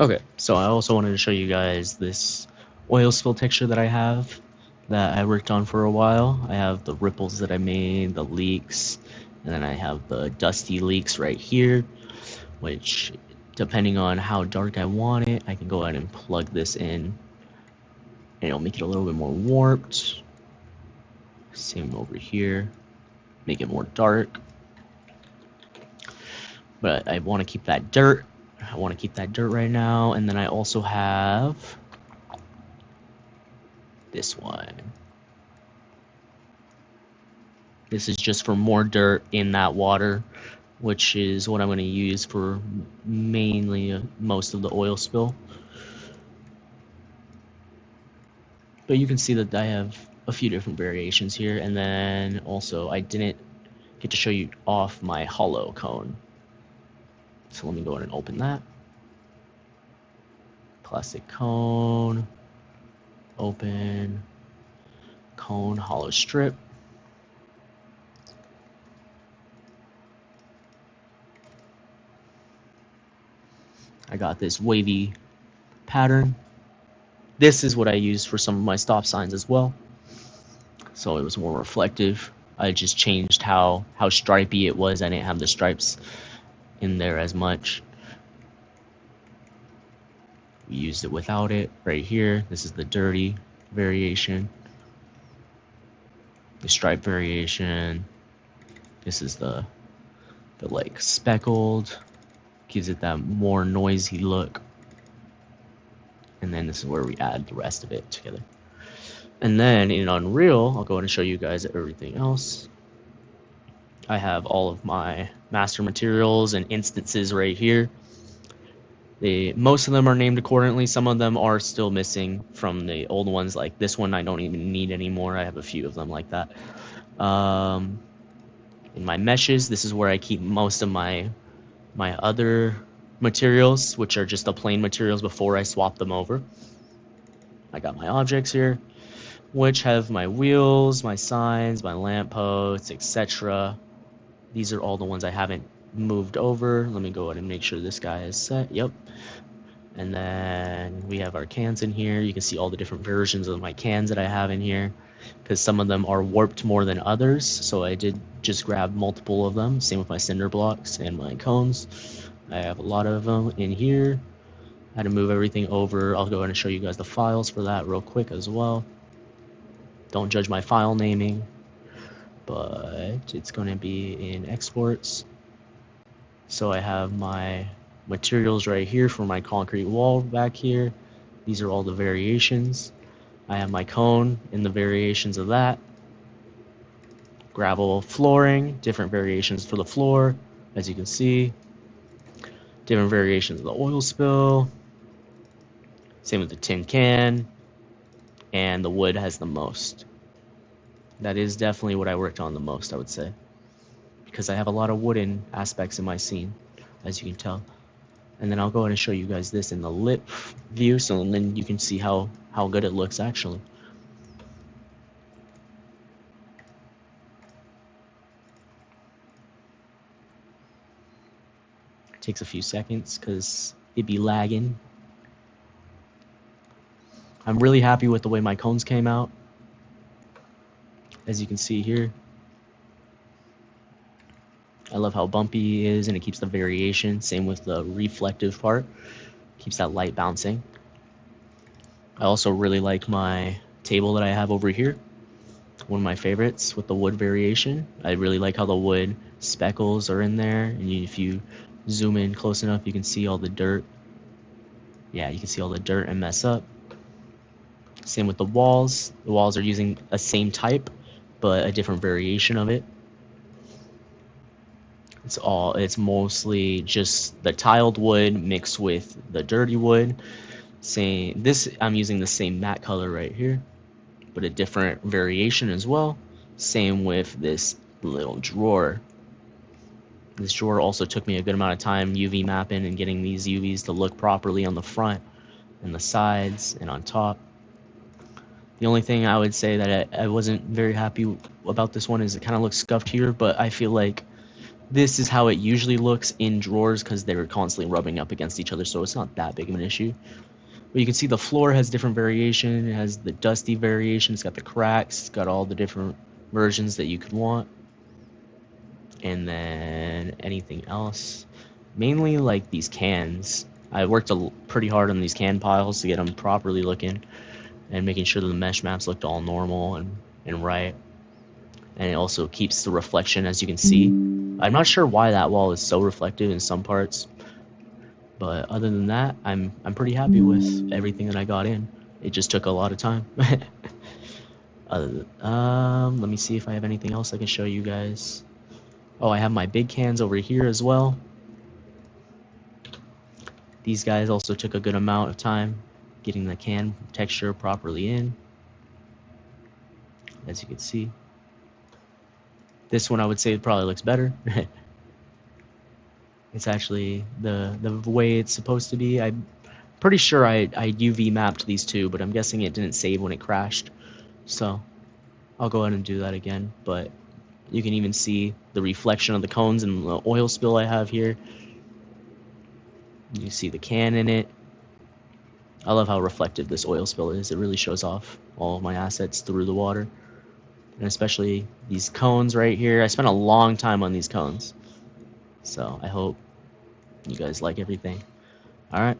Okay, so I also wanted to show you guys this oil spill texture that I have that I worked on for a while. I have the ripples that I made, the leaks, and then I have the dusty leaks right here, which depending on how dark I want it, I can go ahead and plug this in and it'll make it a little bit more warped. Same over here, make it more dark. But I want to keep that dirt. I want to keep that dirt right now, and then I also have this one. This is just for more dirt in that water, which is what I'm going to use for mainly most of the oil spill. But you can see that I have a few different variations here, and then also I didn't get to show you off my hollow cone. So let me go ahead and open that. Plastic cone, open, cone, hollow strip. I got this wavy pattern. This is what I used for some of my stop signs as well. So it was more reflective. I just changed how stripy it was. I didn't have the stripes in there as much. We used it without it right here. This is the dirty variation, the stripe variation. This is the like speckled, gives it that more noisy look. And then this is where we add the rest of it together. And then in Unreal, I'll go ahead and show you guys everything else. I have all of my master materials and instances right here. Most of them are named accordingly. Some of them are still missing from the old ones. Like this one I don't even need anymore. I have a few of them like that. In my meshes, this is where I keep most of my other materials, which are just the plain materials before I swap them over. I got my objects here, which have my wheels, my signs, my lampposts, etc. These are all the ones I haven't moved over. Let me go ahead and make sure this guy is set. Yep. And then we have our cans in here. You can see all the different versions of my cans that I have in here, because some of them are warped more than others. So I did just grab multiple of them. Same with my cinder blocks and my cones. I have a lot of them in here. I had to move everything over. I'll go ahead and show you guys the files for that real quick as well. Don't judge my file naming, but it's going to be in exports. So I have my materials right here for my concrete wall back here. These are all the variations. I have my cone in the variations of that. Gravel flooring, different variations for the floor, as you can see. Different variations of the oil spill. Same with the tin can. And the wood has the most. That is definitely what I worked on the most, I would say, because I have a lot of wooden aspects in my scene, as you can tell. And then I'll go ahead and show you guys this in the lip view, so then you can see how good it looks actually. It takes a few seconds because it'd be lagging. I'm really happy with the way my cones came out, as you can see here. I love how bumpy he is, and it keeps the variation. Same with the reflective part, keeps that light bouncing. I also really like my table that I have over here. One of my favorites with the wood variation. I really like how the wood speckles are in there, and if you zoom in close enough, you can see all the dirt. Yeah, you can see all the dirt and mess up. Same with the walls. The walls are using a same type, but a different variation of it. It's mostly just the tiled wood mixed with the dirty wood. I'm using the same matte color right here, but a different variation as well. Same with this little drawer. This drawer also took me a good amount of time UV mapping and getting these UVs to look properly on the front and the sides and on top. The only thing I would say that I wasn't very happy about this one is it kind of looks scuffed here, but I feel like This is how it usually looks in drawers because they're constantly rubbing up against each other, so it's not that big of an issue. But you can see the floor has different variation. It has the dusty variation. It's got the cracks. It's got all the different versions that you could want. And then anything else, mainly like these cans. I worked pretty hard on these can piles to get them properly looking and making sure that the mesh maps looked all normal and right. And it also keeps the reflection, as you can see. I'm not sure why that wall is so reflective in some parts, but other than that, I'm pretty happy with everything that I got in. It just took a lot of time. Let me see if I have anything else I can show you guys. Oh, I have my big cans over here as well. These guys also took a good amount of time getting the can texture properly in, as you can see. This one I would say probably looks better. It's actually the way it's supposed to be. I'm pretty sure I UV mapped these two, but I'm guessing it didn't save when it crashed. So I'll go ahead and do that again. But you can even see the reflection of the cones and the oil spill I have here. You see the can in it. I love how reflective this oil spill is. It really shows off all of my assets through the water. And especially these cones right here. I spent a long time on these cones. So I hope you guys like everything. All right.